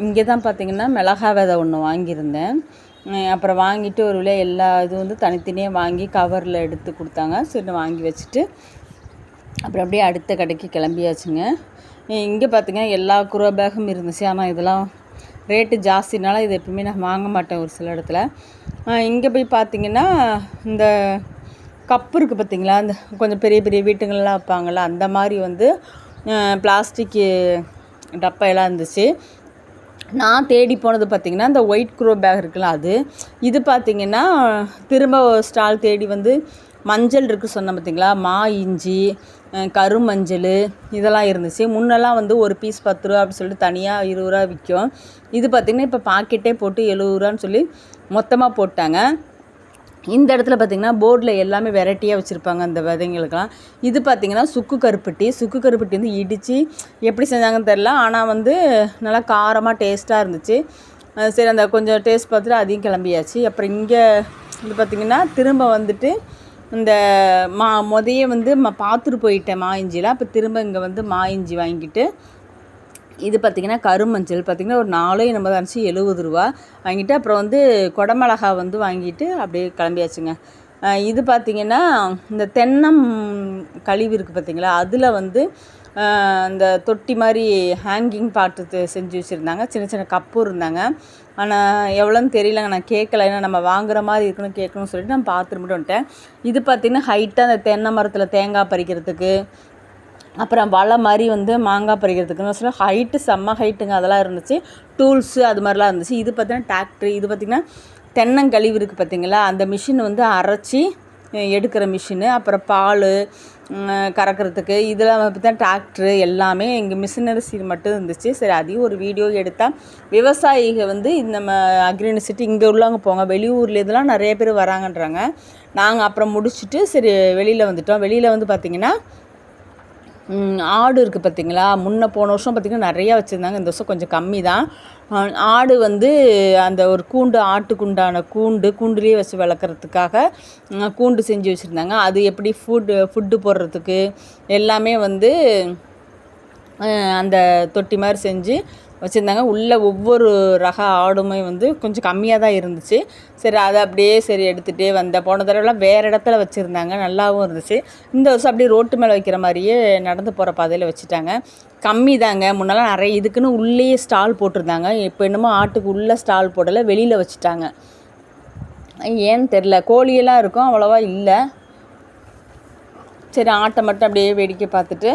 இங்கே தான் பார்த்திங்கன்னா மிளகா விதை ஒன்று வாங்கியிருந்தேன். அப்புறம் வாங்கிட்டு ஒரு விலை எல்லா இது வந்து தனித்தனியாக வாங்கி கவரில் எடுத்து கொடுத்தாங்க. சரி வாங்கி வச்சுட்டு அப்புறம் அப்படியே அடுத்த கடைக்கு கிளம்பியாச்சுங்க. இங்கே பார்த்திங்கன்னா எல்லா குரோ பேகும் இருந்துச்சு. ஆனால் இதெல்லாம் ரேட்டு ஜாஸ்தினால இது எப்பவுமே நான் வாங்க மாட்டேன் ஒரு சில இடத்துல. இங்கே போய் பார்த்திங்கன்னா இந்த கப்பு இருக்குது பார்த்திங்களா, இந்த கொஞ்சம் பெரிய பெரிய வீட்டுங்கள்லாம் வைப்பாங்கள்ல அந்த மாதிரி வந்து பிளாஸ்டிக்கு டப்பையெல்லாம் இருந்துச்சு. நான் தேடி போனது பார்த்திங்கன்னா இந்த ஒயிட் க்ரோ பேக் இருக்குல்ல அது. இது பார்த்திங்கன்னா திரும்ப ஸ்டால் தேடி வந்து மஞ்சள் இருக்குது சொன்னேன் பார்த்திங்களா, மா இஞ்சி, கருமஞ்சள் இதெல்லாம் இருந்துச்சு. முன்னெல்லாம் வந்து ஒரு பீஸ் 10 ரூபா அப்படி சொல்லிட்டு தனியாக 20 ரூபா விற்கும். இது பார்த்திங்கன்னா இப்போ பாக்கெட்டே போட்டு 70 ரூபான்னு சொல்லி மொத்தமாக போட்டாங்க. இந்த இடத்துல பார்த்திங்கன்னா போர்டில் எல்லாமே வெரைட்டியாக வச்சுருப்பாங்க அந்த விதைங்களுக்கெல்லாம். இது பார்த்திங்கன்னா சுக்கு கருப்பட்டி வந்து இடித்து எப்படி செஞ்சாங்கன்னு தெரில, ஆனால் வந்து நல்லா காரமாக டேஸ்ட்டாக இருந்துச்சு. சரி அந்த கொஞ்சம் டேஸ்ட் பார்த்துட்டு அதையும் கிளம்பியாச்சு. அப்புறம் இங்கே இது பார்த்திங்கன்னா திரும்ப வந்துட்டு இந்த முதையே வந்து பார்த்துட்டு போயிட்டேன் மா இஞ்சிலாம். அப்போ திரும்ப இங்கே வந்து மா இஞ்சி வாங்கிட்டு, இது பார்த்திங்கன்னா கருமஞ்சள் பார்த்திங்கன்னா ஒரு 4 நம்ம தான் இருந்துச்சு, 70 ரூபா வாங்கிட்டு அப்புறம் வந்து குடமிளகா வந்து வாங்கிட்டு அப்படியே கிளம்பியாச்சுங்க. இது பார்த்திங்கன்னா இந்த தென்னம் கழிவு இருக்குது பார்த்திங்களா, அதில் வந்து இந்த தொட்டி மாதிரி ஹேங்கிங் பாட்டு செஞ்சு வச்சுருந்தாங்க. சின்ன சின்ன கப்பு இருந்தாங்க. ஆனால் எவ்வளோன்னு தெரியலங்க, நான் கேட்கல. ஏன்னா நம்ம வாங்குகிற மாதிரி இருக்கணும் கேட்கணும்னு சொல்லிட்டு நான் பார்த்துட்டு மட்டும் வந்துட்டேன். இது பார்த்திங்கன்னா ஹைட்டாக அந்த தென்னை மரத்தில் தேங்காய் பறிக்கிறதுக்கு, அப்புறம் வலை மாதிரி வந்து மாங்காய் பறிக்கிறதுக்குன்னு சொல்லி ஹைட்டு செம்ம ஹைட்டுங்க அதெல்லாம் இருந்துச்சு. டூல்ஸு அது மாதிரிலாம் இருந்துச்சு. இது பார்த்திங்கன்னா டிராக்டரு. இது பார்த்திங்கன்னா தென்னங்கழிவு இருக்குது பார்த்திங்களா, அந்த மிஷின் வந்து அரைச்சி எடுக்கிற மிஷினு. அப்புறம் பால் கறக்கிறதுக்கு இதெல்லாம் பார்த்தா டிராக்டரு எல்லாமே இங்கே மிஷினரிஸ் மட்டும் இருந்துச்சு. சரி அதையும் ஒரு வீடியோ எடுத்தால் விவசாயிகள் வந்து இந்த அக்ரினிசிட்டி இங்கே உள்ளவங்க போங்க, வெளியூரில் இதெல்லாம் நிறைய பேர் வராங்கன்றாங்க. நாங்கள் அப்புறம் முடிச்சுட்டு சரி வெளியில் வந்துட்டோம். வெளியில் வந்து பார்த்திங்கன்னா ஆடு இருக்குது பார்த்திங்களா, முன்ன போன வருஷம் பார்த்திங்கன்னா நிறையா வச்சுருந்தாங்க. இந்த வருஷம் கொஞ்சம் கம்மி தான். ஆடு வந்து அந்த ஒரு கூண்டு, ஆட்டுக்குண்டான கூண்டுலேயே வச்சு வளர்க்குறதுக்காக கூண்டு செஞ்சு வச்சுருந்தாங்க. அது எப்படி ஃபுட்டு போடுறதுக்கு எல்லாமே வந்து அந்த தொட்டி மாதிரி செஞ்சு வச்சுருந்தாங்க. உள்ளே ஒவ்வொரு ரக ஆடுமே வந்து கொஞ்சம் கம்மியாக தான் இருந்துச்சு. சரி அதை அப்படியே சரி எடுத்துகிட்டே வந்தேன். போன தடவைலாம் வேறு இடத்துல வச்சுருந்தாங்க, நல்லாவும் இருந்துச்சு. இந்த வருஷம் அப்படியே ரோட்டு மேலே வைக்கிற மாதிரியே நடந்து போகிற பாதையில் வச்சுட்டாங்க. கம்மி தாங்க. முன்னெல்லாம் நிறைய இதுக்குன்னு உள்ளேயே ஸ்டால் போட்டிருந்தாங்க. இப்போ என்னமோ ஆட்டுக்கு உள்ளே ஸ்டால் போடலை, வெளியில் வச்சுட்டாங்க. ஏன்னு தெரில, கோழியெல்லாம் இருக்கும் அவ்வளோவா இல்லை. சரி ஆட்டை மட்டும் அப்படியே வேடிக்கை பார்த்துட்டு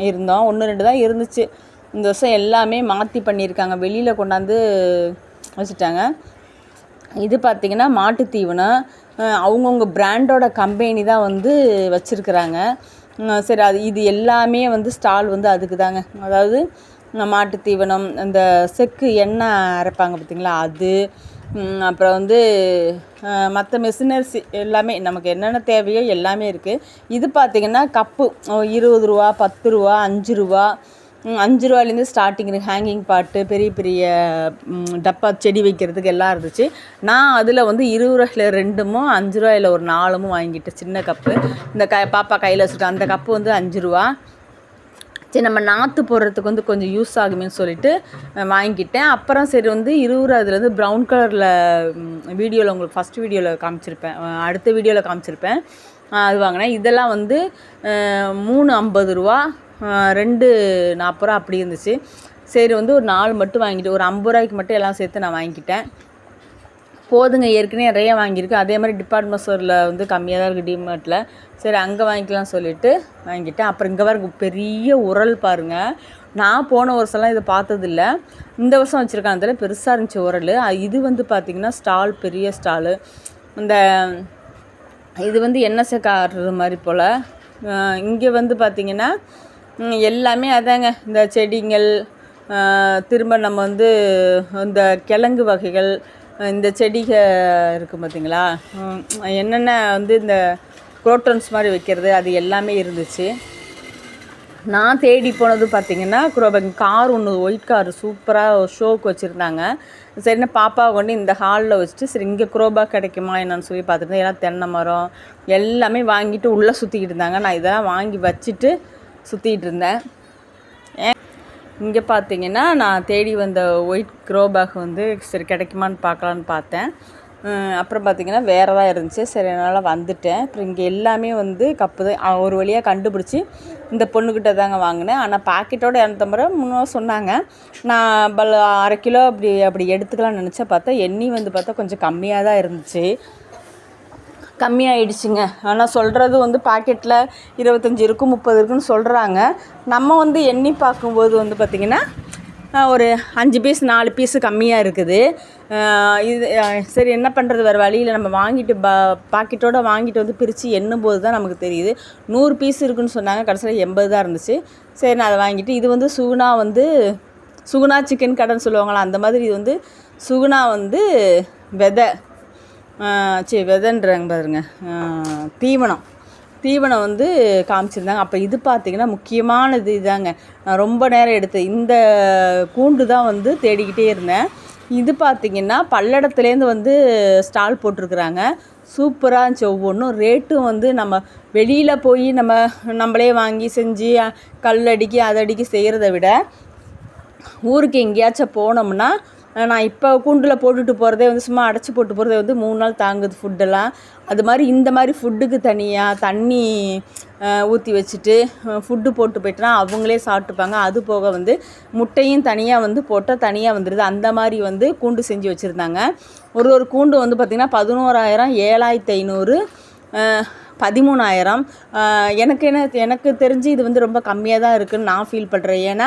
இருந்தோம். 1-2 தான் இருந்துச்சு. இந்த வருஷம் எல்லாமே மாற்றி பண்ணியிருக்காங்க, வெளியில் கொண்டாந்து வச்சுட்டாங்க. இது பார்த்திங்கன்னா மாட்டு தீவனம் அவங்கவுங்க பிராண்டோட கம்பெனி தான் வந்து வச்சுருக்குறாங்க. சரி இது எல்லாமே வந்து ஸ்டால் வந்து அதுக்கு தாங்க. அதாவது மாட்டு தீவனம், இந்த செக்கு எண்ணெய் அரைப்பாங்க பார்த்திங்களா அது, அப்புறம் வந்து மற்ற மிஷினரிஸ் எல்லாமே நமக்கு என்னென்ன தேவையோ எல்லாமே இருக்குது. இது பார்த்திங்கன்னா கப்பு 20 ரூபா, 10 ரூபா, 5 ரூபா, 5 ரூபாலேருந்து ஸ்டார்டிங் இருக்குது. ஹேங்கிங் பாட்டு, பெரிய பெரிய டப்பா செடி வைக்கிறதுக்கு எல்லாம் இருந்துச்சு. நான் அதில் வந்து 20 ரூபாயில் 2 5 ரூபாயில் ஒரு 4 வாங்கிட்டேன். சின்ன கப்பு, இந்த பாப்பா கையில் வச்சுட்டு அந்த கப்பு வந்து 5 ரூபா. சரி நம்ம நாற்று போடுறதுக்கு வந்து கொஞ்சம் யூஸ் ஆகுமேன்னு சொல்லிட்டு வாங்கிக்கிட்டேன். அப்புறம் சரி வந்து 20 ரூபா அதில் வந்து ப்ரௌன் கலரில் வீடியோவில் உங்களுக்கு ஃபஸ்ட் வீடியோவில் காமிச்சிருப்பேன், அடுத்த வீடியோவில் காமிச்சிருப்பேன், அது வாங்கினேன். இதெல்லாம் வந்து 3 50 ரூபா, 2 40 ரூபா அப்படி இருந்துச்சு. சரி வந்து ஒரு 4 மட்டும் வாங்கிட்டு ஒரு 50 ரூபாய்க்கு மட்டும் எல்லாம் சேர்த்து நான் வாங்கிக்கிட்டேன். போதுங்க, ஏற்கனவே நிறைய வாங்கியிருக்கு. அதே மாதிரி டிபார்ட்மெண்ட் ஸ்டோரில் வந்து கம்மியாக தான் இருக்குது, டிமார்ட்டில். சரி அங்கே வாங்கிக்கலாம்னு சொல்லிவிட்டு வாங்கிட்டேன். அப்புறம் இங்கே வர பெரிய உரல் பாருங்கள். நான் போன வருஷம்லாம் இதை பார்த்ததில்ல, இந்த வருஷம் வச்சுருக்காங்க. அதில் பெருசாக இருந்துச்சு உரல். இது வந்து பார்த்திங்கன்னா ஸ்டால், பெரிய ஸ்டாலு. இந்த இது வந்து என்எஸ்ஏ காட்டுறது மாதிரி போல். இங்கே வந்து பார்த்திங்கன்னா எல்லாமே அதாங்க, இந்த செடிகள், திரும்ப நம்ம வந்து இந்த கிழங்கு வகைகள், இந்த செடிகள் இருக்குது பார்த்திங்களா, என்னென்ன வந்து இந்த குரோட்டன்ஸ் மாதிரி வைக்கிறது அது எல்லாமே இருந்துச்சு. நான் தேடி போனது பார்த்திங்கன்னா கார் ஒன்று, ஒயிட் கார் சூப்பராக ஷோக்கு வச்சுருந்தாங்க. சரின்னு பாப்பாவை கொண்டு இந்த ஹாலில் வச்சுட்டு சரி இங்கே குரோபேக் கிடைக்குமா என்னன்னு சொல்லி பார்த்துட்டு எல்லாம் தென்னை மரம் எல்லாமே வாங்கிட்டு உள்ளே சுற்றிக்கிட்டு இருந்தாங்க. நான் இதெல்லாம் வாங்கி வச்சுட்டு சுற்றிக்கிட்டு இருந்தேன். இங்கே பார்த்தீங்கன்னா நான் தேடி வந்த ஒயிட் க்ரோ பேக் வந்து சரி கிடைக்குமான்னு பார்க்கலான்னு பார்த்தேன். அப்புறம் பார்த்திங்கன்னா வேறு தான் இருந்துச்சு. சரி அதனால் வந்துட்டேன். அப்புறம் இங்கே எல்லாமே வந்து கப்பு தான் ஒரு வழியாக கண்டுபிடிச்சி இந்த பொண்ணுக்கிட்ட தாங்க வாங்கினேன். ஆனால் பாக்கெட்டோட 250 ரூபா முன்னே சொன்னாங்க. நான் அரை கிலோ அப்படி எடுத்துக்கலாம்னு நினச்சா பார்த்தா எண்ணெய் வந்து பார்த்தா கொஞ்சம் கம்மியாக தான் இருந்துச்சு. கம்மியாயிடுச்சுங்க. ஆனால் சொல்கிறது வந்து பாக்கெட்டில் 25 இருக்கும் 30 இருக்குன்னு சொல்கிறாங்க. நம்ம வந்து எண்ணி பார்க்கும்போது வந்து பார்த்திங்கன்னா ஒரு 5 பீஸ் 4 பீஸு கம்மியாக இருக்குது. இது சரி என்ன பண்ணுறது, வேறு வழியில் நம்ம வாங்கிட்டு பாக்கெட்டோடு வாங்கிட்டு வந்து பிரித்து எண்ணும்போது தான் நமக்கு தெரியுது 100 பீஸ் இருக்குதுன்னு சொன்னாங்க. கடைசியில் 80 தான் இருந்துச்சு. சரி நான் அதை வாங்கிட்டு, இது வந்து சுகுணா சிக்கன் கடைன்னு சொல்லுவாங்களா, அந்த மாதிரி இது வந்து சுகுணா வந்து விதைன்றாங்க பாருங்க, தீவனம் வந்து காமிச்சிருந்தாங்க. அப்போ இது பார்த்திங்கன்னா முக்கியமானது இதாங்க. நான் ரொம்ப நேரம் எடுத்தேன். இந்த கூண்டு தான் வந்து தேடிக்கிட்டே இருந்தேன். இது பார்த்திங்கன்னா பல்லடத்துலேருந்து வந்து ஸ்டால் போட்டிருக்குறாங்க. சூப்பராக இருந்துச்சு. ஒவ்வொன்றும் ரேட்டும் வந்து நம்ம வெளியில் போய் நம்மளே வாங்கி செஞ்சு கல்லடிக்கி அதடிக்கி செய்கிறத விட ஊருக்கு எங்கேயாச்சும் போனோம்னா, நான் இப்போ கூண்டில் போட்டுட்டு போகிறதே வந்து சும்மா அடைச்சி போட்டு போகிறதே வந்து 3 நாள் தாங்குது ஃபுட்டெல்லாம். அது மாதிரி இந்த மாதிரி ஃபுட்டுக்கு தனியாக தண்ணி ஊற்றி வச்சுட்டு ஃபுட்டு போட்டு போய்ட்டுனா அவங்களே சாப்பிட்டுப்பாங்க. அது போக வந்து முட்டையும் தனியாக வந்து போட்டால் தனியாக வந்துடுது. அந்த மாதிரி வந்து கூண்டு செஞ்சு வச்சுருந்தாங்க. ஒரு கூண்டு வந்து பார்த்திங்கன்னா 11,000, 7,500, 13,000. எனக்கு தெரிஞ்சு இது வந்து ரொம்ப கம்மியாக தான் இருக்குதுன்னு நான் ஃபீல் பண்ணுறேன். ஏன்னா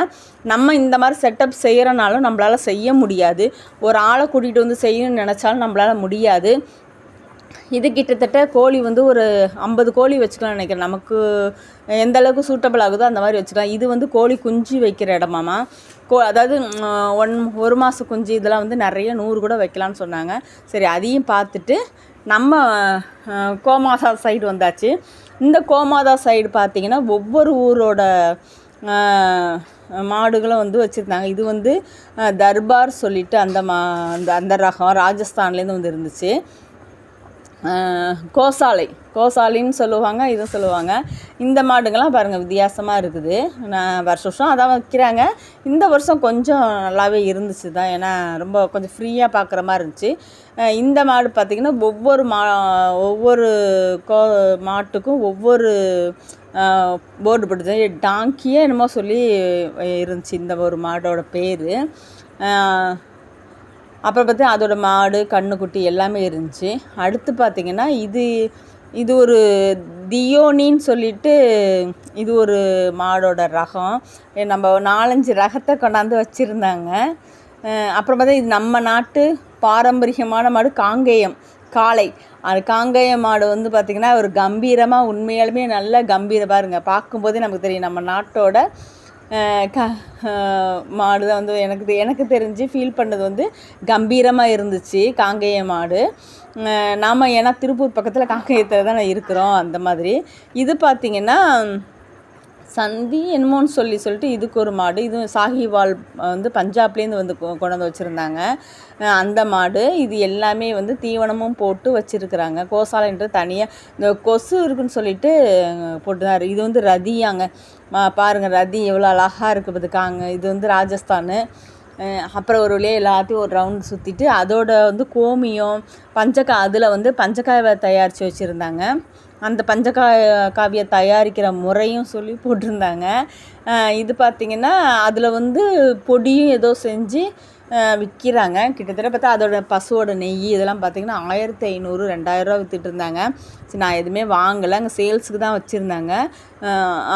நம்ம இந்த மாதிரி செட்டப் செய்கிறனாலும் நம்மளால் செய்ய முடியாது. ஒரு ஆளை கூட்டிகிட்டு வந்து செய்யணும்னு நினச்சாலும் நம்மளால் முடியாது. இது கிட்டத்தட்ட கோழி வந்து ஒரு 50 கோழி வச்சுக்கலாம்னு நினைக்கிறேன். நமக்கு எந்த அளவுக்கு சூட்டபிள் ஆகுதோ அந்த மாதிரி வச்சுக்கலாம். இது வந்து கோழி குஞ்சு வைக்கிற இடமாமா. அதாவது 1 மாத குஞ்சு இதெல்லாம் வந்து நிறைய 100 கூட வைக்கலான்னு சொன்னாங்க. சரி அதையும் பார்த்துட்டு நம்ம கோமாதா சைடு வந்தாச்சு. இந்த கோமாதா சைடு பார்த்திங்கன்னா ஒவ்வொரு ஊரோட மாடுகளும் வந்து வச்சுருந்தாங்க. இது வந்து தர்பார் சொல்லிட்டு அந்த ரகம் ராஜஸ்தான்லேருந்து வந்து இருந்துச்சு. கோசாலின்னு சொல்லுவாங்க, இதுவும் சொல்லுவாங்க. இந்த மாடுங்கள்லாம் பாருங்கள் வித்தியாசமாக இருக்குது. நான் வருஷம் அதான் வைக்கிறாங்க. இந்த வருஷம் கொஞ்சம் நல்லாவே இருந்துச்சு தான். ஏன்னா ரொம்ப கொஞ்சம் ஃப்ரீயாக பார்க்குற மாதிரி இருந்துச்சு. இந்த மாடு பார்த்திங்கன்னா ஒவ்வொரு மாட்டுக்கும் ஒவ்வொரு போர்டு போட்டுச்சு. டாங்கியே என்னமோ சொல்லி இருந்துச்சு இந்த ஒரு மாடோட பேர். அப்புறம் பார்த்தா அதோட மாடு கண்ணுக்குட்டி எல்லாமே இருந்துச்சு. அடுத்து பார்த்திங்கன்னா இது ஒரு தியோனின்னு சொல்லிட்டு இது ஒரு மாடோட ரகம். நம்ம 4-5 ரகத்தை கொண்டாந்து வச்சுருந்தாங்க. அப்புறம் பார்த்தா இது நம்ம நாட்டு பாரம்பரியமான மாடு காளை. அது காங்கேய மாடு வந்து பார்த்திங்கன்னா ஒரு கம்பீரமாக உண்மையாலுமே நல்ல கம்பீரம் பாருங்க. பார்க்கும்போதே நமக்கு தெரியும் நம்ம நாட்டோட மாடு தான் வந்து எனக்கு தெரிஞ்சு ஃபீல் பண்ணது வந்து கம்பீரமாக இருந்துச்சு காங்கேய மாடு. நாம் ஏன்னா திருப்பூர் பக்கத்தில் காங்கேயத்தில் தான் இருக்கிறோம். அந்த மாதிரி இது பார்த்திங்கன்னா சந்தி என்னமோன்னு சொல்லிட்டு இதுக்கு ஒரு மாடு. இது சாஹிவால் வந்து பஞ்சாப்லேருந்து வந்து கொண்டு வந்து வச்சுருந்தாங்க அந்த மாடு. இது எல்லாமே வந்து தீவனமும் போட்டு வச்சுருக்குறாங்க. கோசாலைன்றது தனியாக இந்த கொசு இருக்குன்னு சொல்லிட்டு போட்டுதான். இது வந்து ரதியாங்க. பாருங்கள் ரதி எவ்வளோ அழகாக இருக்குது. இது வந்து ராஜஸ்தானு. அப்புறம் ஒரு வழியாக எல்லாத்தையும் ஒரு ரவுண்டு சுற்றிட்டு அதோட வந்து கோமியம் அதில் வந்து பஞ்சகாயை தயாரித்து வச்சுருந்தாங்க. அந்த பஞ்சகாவியை தயாரிக்கிற முறையும் சொல்லி போட்டிருந்தாங்க. இது பார்த்திங்கன்னா அதில் வந்து பொடியும் ஏதோ செஞ்சு விற்கிறாங்க. கிட்டத்தட்ட பார்த்தா அதோட பசுவோட நெய் இதெல்லாம் பார்த்திங்கன்னா 1,500 2,000 ரூபா விற்றுட்டு இருந்தாங்க. சரி நான் எதுவுமே வாங்கலை, அங்கே சேல்ஸுக்கு தான் வச்சுருந்தாங்க.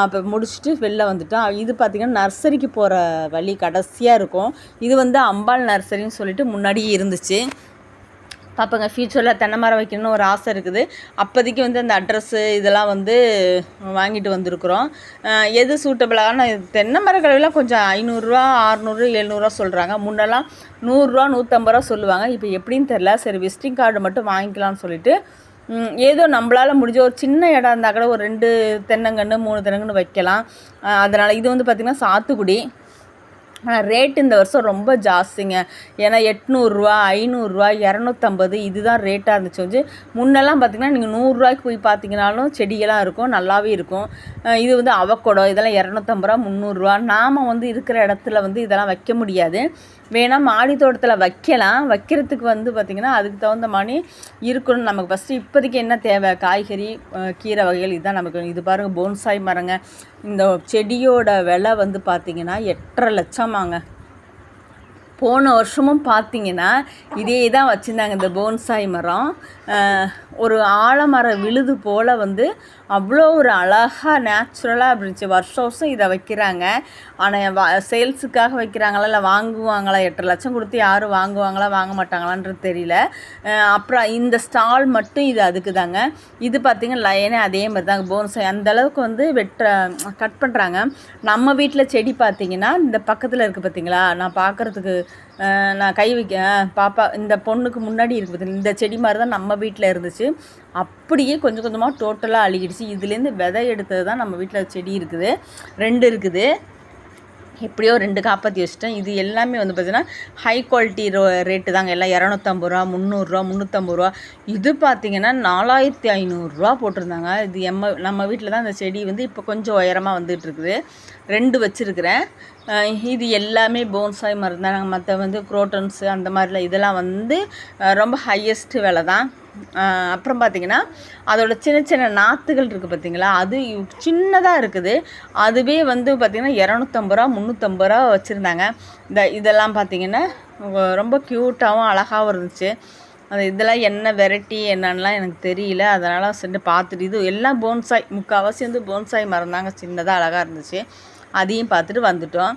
அப்போ முடிச்சுட்டு வெளில வந்துட்டோம். இது பார்த்திங்கன்னா நர்சரிக்கு போகிற வழி கடைசியாக இருக்கும். இது வந்து அம்பாள் நர்சரின்னு சொல்லிட்டு முன்னாடியே இருந்துச்சு. பார்ப்போங்க ஃப்யூச்சரில் தென்னை மரம் வைக்கணும்னு ஒரு ஆசை இருக்குது. அப்போதைக்கு வந்து அந்த அட்ரஸ்ஸு இதெல்லாம் வந்து வாங்கிட்டு வந்திருக்குறோம். எது சூட்டபிளான தென்னை மரக்கழிவுலாம் கொஞ்சம் 500 600 700 சொல்கிறாங்க. முன்னெல்லாம் 100 150 ரூபா சொல்லுவாங்க. இப்போ எப்படின்னு தெரில. சரி விசிட்டிங் கார்டு மட்டும் வாங்கிக்கலாம்னு சொல்லிட்டு ஏதோ நம்மளால் முடிஞ்ச ஒரு சின்ன இடம் இருந்தால் கூட ஒரு 2 தென்னங்கன்று 3 தென்னங்கன்று வைக்கலாம். அதனால் இது வந்து பார்த்திங்கன்னா சாத்துக்குடி. ஆனால் ரேட்டு இந்த வருஷம் ரொம்ப ஜாஸ்திங்க. ஏன்னா 800 500 250 இதுதான் ரேட்டாக இருந்துச்சு. வந்து முன்னெல்லாம் பார்த்திங்கன்னா நீங்கள் 100 போய் பார்த்தீங்கனாலும் செடியெல்லாம் இருக்கும், நல்லாவே இருக்கும். இது வந்து அவக்கொடோ இதெல்லாம் 250 300. நாம் வந்து இருக்கிற இடத்துல வந்து இதெல்லாம் வைக்க முடியாது. வேணால் மாடி தோட்டத்தில் வைக்கலாம். வைக்கிறதுக்கு வந்து பார்த்திங்கன்னா அதுக்கு தகுந்த மாதிரி இருக்கணும். நமக்கு ஃபஸ்ட்டு இப்போதைக்கு என்ன தேவை, காய்கறி கீரை வகைகள் இதுதான் நமக்கு. இது பாருங்கள் போன்சாய் மரங்க. இந்த செடியோட விலை வந்து பார்த்திங்கன்னா 8.5 லட்சமாங்க. போன வருஷமும் பார்த்திங்கன்னா இதே தான் வச்சுருந்தாங்க இந்த போன்சாய் மரம். ஒரு ஆலமரம் விழுது போல் வந்து அவ்வளோ ஒரு அழகாக நேச்சுரலாக இருந்துச்சு. வருஷம் இதை வைக்கிறாங்க. ஆனால் சேல்ஸுக்காக வைக்கிறாங்களா இல்லை வாங்குவாங்களா, 8 லட்சம் கொடுத்து யாரும் வாங்குவாங்களா வாங்க மாட்டாங்களான்றது தெரியல. அப்புறம் இந்த ஸ்டால் மட்டும் இது அதுக்கு தாங்க. இது பார்த்திங்கன்னா லைனே அதே மாதிரி தாங்க போன்சாய் அந்தளவுக்கு வந்து கட் பண்ணுறாங்க. நம்ம வீட்டில் செடி பார்த்திங்கன்னா இந்த பக்கத்தில் இருக்குது பார்த்திங்களா, நான் பார்க்குறதுக்கு நான் கை வைக்க பாப்பா இந்த பொண்ணுக்கு முன்னாடி இருக்குது பார்த்திங்களா, இந்த செடி மாதிரி தான் நம்ம வீட்டில் இருந்துச்சு. அப்படியே கொஞ்சம் கொஞ்சமாக டோட்டலாக அழுகிடுச்சு. இதுலேருந்து விதை எடுத்தது தான் நம்ம வீட்டில் செடி இருக்குது, 2 இருக்குது. எப்படியோ 2 காப்பாற்றி வச்சுட்டேன். இது எல்லாமே வந்து பார்த்திங்கன்னா ஹை குவாலிட்டி ரேட்டு தாங்க. எல்லாம் 250 300 350. இது பார்த்திங்கன்னா 4500 போட்டிருந்தாங்க. இது நம்ம வீட்டில் தான் இந்த செடி வந்து இப்போ கொஞ்சம் உயரமாக வந்துட்டுருக்குது. 2 வச்சுருக்கிறேன். இது எல்லாமே போன்சாய் மரம் தான். மற்ற வந்து குரோட்டன்ஸு அந்த மாதிரிலாம் இதெல்லாம் வந்து ரொம்ப ஹையஸ்ட்டு விலை தான். அப்புறம் பார்த்திங்கன்னா அதோட சின்ன சின்ன நாற்றுகள் இருக்குது பார்த்திங்களா, அது சின்னதாக இருக்குது. அதுவே வந்து பார்த்திங்கன்னா 250 350 வச்சுருந்தாங்க. இதெல்லாம் பார்த்திங்கன்னா ரொம்ப க்யூட்டாகவும் அழகாகவும் இருந்துச்சு. இதெல்லாம் என்ன வெரைட்டி என்னன்னெலாம் எனக்கு தெரியல. அதனால் சென்று பார்த்துட்டு இது எல்லாம் போன்சாய், முக்கால்வாசி வந்து போன்சாய் மரம் தாங்க, சின்னதாக அழகாக இருந்துச்சு. அதையும் பார்த்துட்டு வந்துட்டோம்.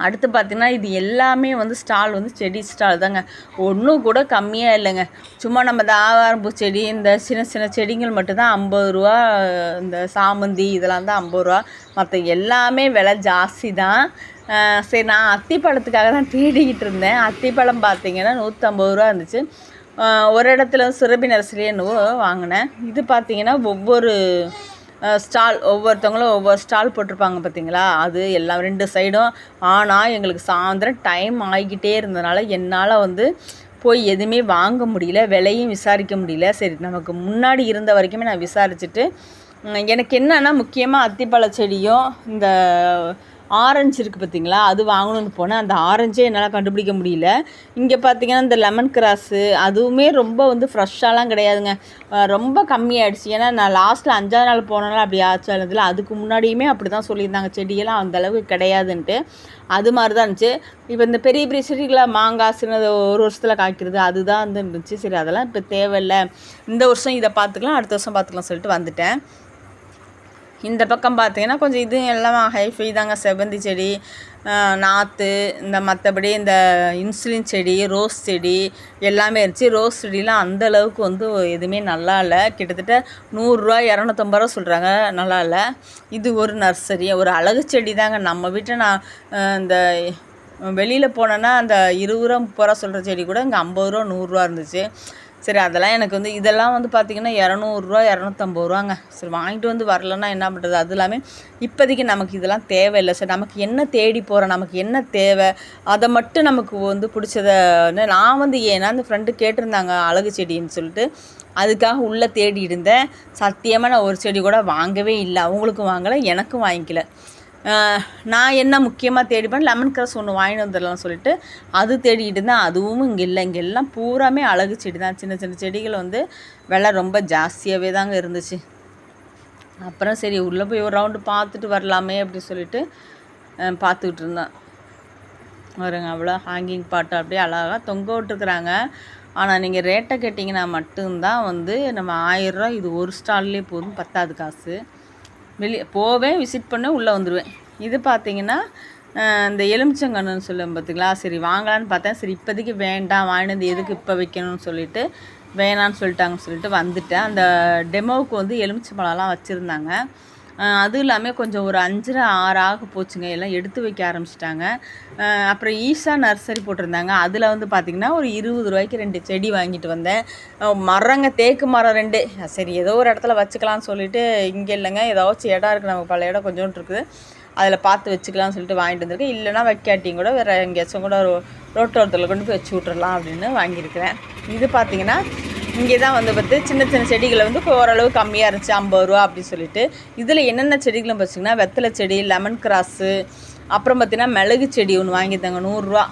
அடுத்து பார்த்திங்கன்னா இது எல்லாமே வந்து ஸ்டால் வந்து செடி ஸ்டால் தாங்க. ஒன்றும் கூட கம்மியாக இல்லைங்க. சும்மா நம்ம இந்த ஆவாரம்பூ செடி இந்த சின்ன சின்ன செடிகள் மட்டும்தான் 50 ரூபா. இந்த சாமந்தி இதெல்லாம் தான் 50 ரூபா. மற்ற எல்லாமே விலை ஜாஸ்தி தான். சரி, நான் அத்திப்பழத்துக்காக தான் தேடிக்கிட்டு இருந்தேன். அத்திப்பழம் பார்த்திங்கன்னா 150 ரூபா இருந்துச்சு. ஒரு இடத்துல சுரபி நர்சரின்னு வாங்கினேன். இது பார்த்திங்கன்னா ஒவ்வொரு ஸ்டால் ஒவ்வொருத்தவங்களும் ஒவ்வொரு ஸ்டால் போட்டிருப்பாங்க பார்த்திங்களா, அது எல்லாம் 2 சைடும். ஆனால் எங்களுக்கு சாயந்தரம் டைம் ஆகிக்கிட்டே இருந்ததுனால என்னால் வந்து போய் எதுவுமே வாங்க முடியல, விலையும் விசாரிக்க முடியல. சரி, நமக்கு முன்னாடி இருந்த வரைக்குமே நான் விசாரிச்சுட்டு எனக்கு என்னென்னா முக்கியமாக அத்திப்பழ செடியும் இந்த ஆரஞ்சு இருக்குது பார்த்திங்களா, அது வாங்கணும்னு போனேன். அந்த ஆரஞ்சே என்னால் கண்டுபிடிக்க முடியல. இங்கே பார்த்திங்கன்னா இந்த லெமன் கிராஸு அதுவுமே ரொம்ப வந்து ஃப்ரெஷ்ஷாலாம் கிடையாதுங்க, ரொம்ப கம்மியாகிடுச்சு. ஏன்னா நான் லாஸ்ட்டில் 5ஆவது நாள் போனாலும் அப்படி ஆச்சு. அதில் அதுக்கு முன்னாடியுமே அப்படி தான் சொல்லியிருந்தாங்க, செடியெல்லாம் அந்தளவுக்கு கிடையாதுன்ட்டு. அது மாதிரி தான் இருந்துச்சு. இப்போ இந்த பெரிய பெரிய செடிகளாக மாங்காய் சின்னது ஒரு வருஷத்தில் காய்க்கிறது அதுதான் வந்து இருந்துச்சு. சரி, அதெல்லாம் இப்போ தேவையில்லை, இந்த வருஷம் இதை பார்த்துக்கலாம், அடுத்த வருஷம் பார்த்துக்கலாம் சொல்லிட்டு வந்துட்டேன். இந்த பக்கம் பார்த்திங்கன்னா கொஞ்சம் இது எல்லாம் ஹைஃபை தாங்க. செவ்வந்தி செடி, நாற்று, இந்த மற்றபடி இந்த இன்சுலின் செடி, ரோஸ் செடி எல்லாமே இருந்துச்சு. ரோஸ் செடிலாம் அந்தளவுக்கு வந்து எதுவுமே நல்லா இல்லை. கிட்டத்தட்ட 100 ரூபா 250 ரூபா சொல்கிறாங்க, நல்லா இல்லை. இது ஒரு நர்சரி, ஒரு அழகு செடி தாங்க. நம்ம வீட்டில் நான் இந்த வெளியில் போனேன்னா அந்த 20 ரூபா 30 ரூபா சொல்கிற செடி கூட இங்கே 50 ரூபா 100 ரூபா இருந்துச்சு. சரி, அதெல்லாம் எனக்கு வந்து இதெல்லாம் வந்து பார்த்திங்கன்னா 200 250 ரூபாங்க. சரி, வாங்கிட்டு வந்து வரலன்னா என்ன பண்ணுறது. அது எல்லாமே இப்போதைக்கு நமக்கு இதெல்லாம் தேவையில்லை. சரி, நமக்கு என்ன தேடி போகிறோம், நமக்கு என்ன தேவை, அதை மட்டும் நமக்கு வந்து பிடிச்சதை நான் வந்து ஏன்னா அந்த ஃப்ரெண்டு கேட்டிருந்தாங்க அழகு செடின்னு சொல்லிட்டு, அதுக்காக உள்ளே தேடி இருந்தேன். சத்தியமாக நான் ஒரு செடி கூட வாங்கவே இல்லை. அவங்களுக்கும் வாங்கலை, எனக்கும் வாங்கிக்கல. நான் என்ன முக்கியமாக தேடிப்பேன், லெமன் கிராஸ் ஒன்று வாங்கிட்டு வந்துடலாம் சொல்லிட்டு அது தேடிக்கிட்டு இருந்தேன். அதுவும் இங்கே இல்லை. இங்கே எல்லாம் பூராமே அழகு செடி தான். சின்ன சின்ன செடிகள் வந்து விலை ரொம்ப ஜாஸ்தியாகவே தாங்க இருந்துச்சு. அப்புறம் சரி உள்ளே போய் ஒரு ரவுண்டு பார்த்துட்டு வரலாமே அப்படி சொல்லிட்டு பார்த்துக்கிட்டு இருந்தேன். வருங்க அவ்வளோ ஹேங்கிங் பாட்டு அப்படியே அழகாக தொங்க விட்டுருக்குறாங்க. ஆனால் நீங்கள் ரேட்டை கேட்டிங்கன்னா மட்டும்தான் வந்து நம்ம 1000 ரூபா. இது ஒரு ஸ்டால்லே போதும், 10வது காசு. வெளியே போவேன், விசிட் பண்ண உள்ளே வந்துடுவேன். இது பார்த்திங்கன்னா இந்த எலுமிச்சங்கன்றுன்னு சொல்லுவேன் பார்த்திங்களா, சரி வாங்கலான்னு பார்த்தேன். சரி இப்போதைக்கு வேண்டாம், வாங்கினது எதுக்கு இப்போ வைக்கணும்னு சொல்லிட்டு வேணான்னு சொல்லிட்டாங்கன்னு சொல்லிட்டு வந்துட்டேன். அந்த டெமோவுக்கு வந்து எலுமிச்சம்பழம்லாம் வச்சுருந்தாங்க. அதுவும் இல்லாமல் கொஞ்சம் ஒரு 5 6 ஆக போச்சுங்க, எல்லாம் எடுத்து வைக்க ஆரம்பிச்சிட்டாங்க. அப்புறம் ஈஷா நர்சரி போட்டிருந்தாங்க. அதில் வந்து பார்த்திங்கன்னா ஒரு 20 ரூபாய்க்கு 2 செடி வாங்கிட்டு வந்தேன். மரங்க தேக்கு மரம் 2. சரி ஏதோ ஒரு இடத்துல வச்சுக்கலான்னு சொல்லிட்டு, இங்கே இல்லைங்க ஏதாச்சும் இடம் இருக்குது, நமக்கு பல இடம் கொஞ்சோண்டு இருக்குது, அதில் பார்த்து வச்சுக்கலாம்னு சொல்லிட்டு வாங்கிட்டு வந்திருக்கேன். இல்லைனா வைக்காட்டியும் கூட வேறு எங்கேயாச்சும் கூட ரோட்டோரத்தில் கொண்டு போய் வச்சு விட்றலாம் அப்படின்னு வாங்கியிருக்கிறேன். இது பார்த்திங்கன்னா இங்கே தான் வந்து பார்த்து சின்ன சின்ன செடிகளை வந்து ஓரளவு கம்மியாக இருந்துச்சு, 50 ரூபா அப்படின்னு சொல்லிட்டு. இதில் என்னென்ன செடிகளும் பார்த்திங்கன்னா வெத்தலை செடி, லெமன் கிராஸு, அப்புறம் பார்த்திங்கன்னா மிளகு செடி ஒன்று வாங்கியிருந்தாங்க 100 ரூபா.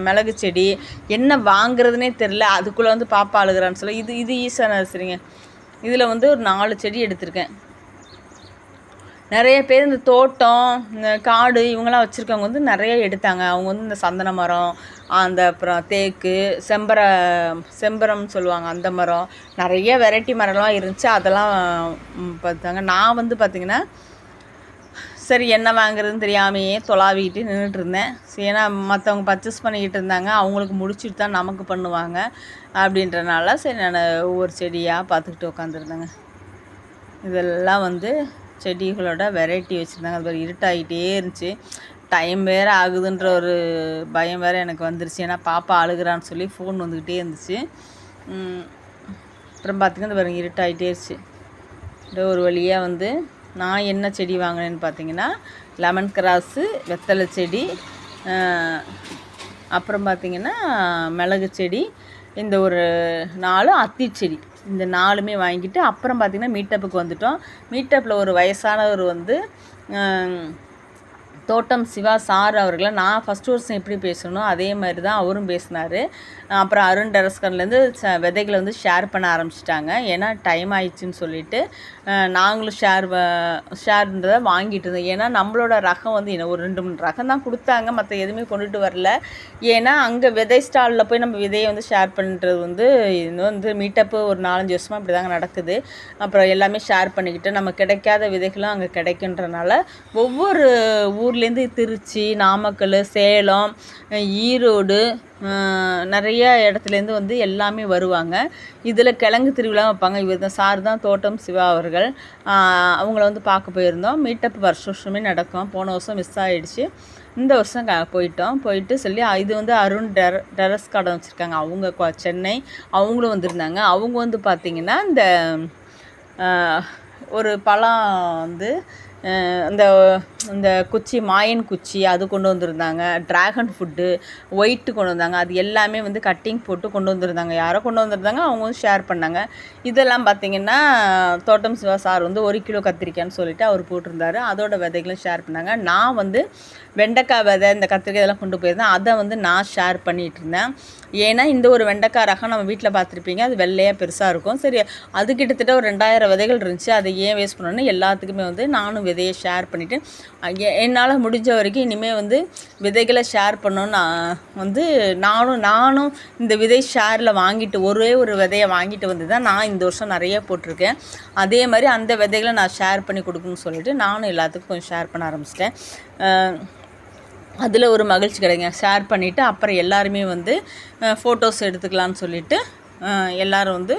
மிளகு செடி என்ன வாங்குறதுனே தெரில. அதுக்குள்ளே வந்து பாப்பா அழுகிறான்னு சொல்ல இது ஈஸியாக நர்சரிங்க. இதில் வந்து ஒரு 4 செடி எடுத்திருக்கேன். நிறைய பேர் இந்த தோட்டம், இந்த காடு இவங்களாம் வச்சுருக்கவங்க வந்து நிறைய எடுத்தாங்க. அவங்க வந்து இந்த சந்தன மரம், அந்த அப்புறம் தேக்கு, செம்பரம்னு சொல்லுவாங்க அந்த மரம், நிறைய வெரைட்டி மரம்லாம் இருந்துச்சு. அதெல்லாம் பார்த்தாங்க. நான் வந்து பார்த்திங்கன்னா சரி என்ன வாங்குறதுன்னு தெரியாமையே தொலாவிக்கிட்டு நின்றுட்டு இருந்தேன். ஏன்னா மற்றவங்க பர்ச்சேஸ் பண்ணிக்கிட்டு இருந்தாங்க, அவங்களுக்கு முடிச்சுட்டு தான் நமக்கு பண்ணுவாங்க அப்படின்றனால சரி நான் ஒவ்வொரு செடியாக பார்த்துக்கிட்டு உட்காந்துருந்தேங்க. இதெல்லாம் வந்து செடிகளோட வெரைட்டி வச்சுருந்தாங்க. அது ஒரு இருட்டாகிட்டே இருந்துச்சு. டைம் வேறு ஆகுதுன்ற ஒரு பயம் வேறு எனக்கு வந்துருச்சு. ஏன்னா பாப்பா அழுகிறான்னு சொல்லி ஃபோன் வந்துக்கிட்டே இருந்துச்சு. அப்புறம் பார்த்திங்கன்னா இந்த பாருங்க இருட்டாகிட்டே இருந்துச்சு. ஒரு வழியாக வந்து நான் என்ன செடி வாங்கினேன்னு பார்த்தீங்கன்னா லெமன் கிராஸு, வெத்தலை செடி, அப்புறம் பார்த்திங்கன்னா மிளகு செடி, இந்த ஒரு 4 அத்தி செடி, இந்த 4மே வாங்கிட்டு அப்புறம் பார்த்திங்கன்னா மீட்டப்புக்கு வந்துட்டோம். மீட்டப்பில் ஒரு வயசானவர் வந்து தோட்டம் சிவா சார் அவர்களை நான் ஃபஸ்ட்டு வருஷம் எப்படி பேசணும் அதே மாதிரி தான் அவரும் பேசினார். அப்புறம் அருண் டெரஸ்கன்லேருந்து விதைகளை வந்து ஷேர் பண்ண ஆரம்பிச்சிட்டாங்க. ஏன்னா டைம் ஆயிடுச்சுன்னு சொல்லிவிட்டு நாங்களும் ஷேர்ன்றதை வாங்கிட்டு இருந்தோம். ஏன்னா நம்மளோட ரகம் வந்து என்ன ஒரு 2-3 ரகம் தான் கொடுத்தாங்க, மற்ற எதுவுமே கொண்டுட்டு வரல. ஏன்னா அங்கே விதை ஸ்டாலில் போய் நம்ம விதையை வந்து ஷேர் பண்ணுறது வந்து இது வந்து மீட்டப்பு ஒரு 4-5 வருஷமாக இப்படி தாங்க நடக்குது. அப்புறம் எல்லாமே ஷேர் பண்ணிக்கிட்டு நம்ம கிடைக்காத விதைகளும் அங்கே கிடைக்குன்றனால ஒவ்வொரு ஊர்லேருந்து திருச்சி, நாமக்கல், சேலம், ஈரோடு நிறைய இடத்துலேருந்து வந்து எல்லாமே வருவாங்க. இதில் கிழங்கு திருவிழா வைப்பாங்க. இவர் தான் சார் தான் தோட்டம் சிவா அவர்கள். அவங்கள வந்து பார்க்க போயிருந்தோம். மீட்டப் வருஷமே நடக்கும். போன வருஷம் மிஸ் ஆகிடுச்சு. இந்த வருஷம் போயிட்டு சொல்லி இது வந்து அருண் டெரஸ் கார்டன் வச்சுருக்காங்க. அவங்க சென்னை, அவங்களும் வந்திருந்தாங்க. அவங்க வந்து பார்த்திங்கன்னா இந்த ஒரு பழம் வந்து இந்த குச்சி, மாயன் குச்சி அது கொண்டு வந்திருந்தாங்க. ட்ராகன் ஃபுட்டு ஒயிட்டு கொண்டு வந்தாங்க. அது எல்லாமே வந்து கட்டிங் போட்டு கொண்டு வந்திருந்தாங்க. யாரோ கொண்டு வந்திருந்தாங்க, அவங்க வந்து ஷேர் பண்ணாங்க. இதெல்லாம் பார்த்திங்கன்னா தோட்டம் சிவா சார் வந்து 1 கிலோ கத்திரிக்காய்ன்னு சொல்லிவிட்டு அவர் போட்டிருந்தாரு. அதோட விதைகளும் ஷேர் பண்ணாங்க. நான் வந்து வெண்டைக்காய் விதை, இந்த கத்திரிக்காய் இதெல்லாம் கொண்டு போயிருந்தேன். அதை வந்து நான் ஷேர் பண்ணிகிட்டு இருந்தேன். ஏன்னா இந்த ஒரு வெண்டைக்காய் ரகம் நம்ம வீட்டில் பார்த்துருப்பீங்க, அது வெள்ளையாக பெருசாக இருக்கும். சரி அது கிட்டத்தட்ட ஒரு 2000 விதைகள் இருந்துச்சு. அதை ஏன் வேஸ்ட் பண்ணணும்னு எல்லாத்துக்குமே வந்து நானும் விதையை ஷேர் பண்ணிவிட்டு என்னால் முடிஞ்ச வரைக்கும் இனிமேல் வந்து விதைகளை ஷேர் பண்ணணும்னு நான் வந்து நானும் இந்த விதை ஷேரில் வாங்கிட்டு ஒரே ஒரு விதையை வாங்கிட்டு வந்து தான் நான் இந்த வருஷம் நிறைய போட்டிருக்கேன். அதே மாதிரி அந்த விதைகளை நான் ஷேர் பண்ணி கொடுக்கணும்னு சொல்லிவிட்டு நானும் எல்லாத்துக்கும் கொஞ்சம் ஷேர் பண்ண ஆரம்பிச்சிட்டேன். அதில் ஒரு மகிழ்ச்சி கிடைக்குங்க. ஷேர் பண்ணிவிட்டு அப்புறம் எல்லாருமே வந்து ஃபோட்டோஸ் எடுத்துக்கலான்னு சொல்லிவிட்டு எல்லோரும் வந்து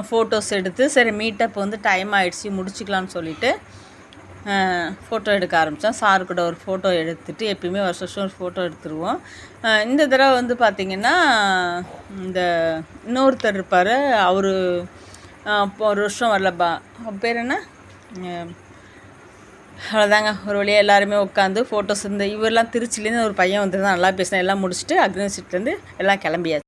ஃபோட்டோஸ் எடுத்து சரி மீட்டப் வந்து டைம் ஆகிடுச்சி முடிச்சிக்கலான்னு சொல்லிவிட்டு ஃபோட்டோ எடுக்க ஆரம்பித்தோம். சார் கூட ஒரு ஃபோட்டோ எடுத்துகிட்டு எப்பயுமே வருஷம் ஒரு ஃபோட்டோ எடுத்துருவோம். இந்த தடவை வந்து பார்த்திங்கன்னா இந்த இன்னொருத்தர் இருப்பார், அவர் ஒரு வருஷம் வரலப்பா, பேர் என்ன, அவ்வளோதாங்க. ஒரு வழியாக எல்லாருமே உட்காந்து ஃபோட்டோஸ் இவரெல்லாம் திருச்சிலேருந்து ஒரு பையன் வந்துருந்தான், நல்லா பேசினேன். எல்லாம் முடிச்சுட்டு அக்னிவர்சிட்டிலேருந்து எல்லாம் கிளம்பியாச்சு.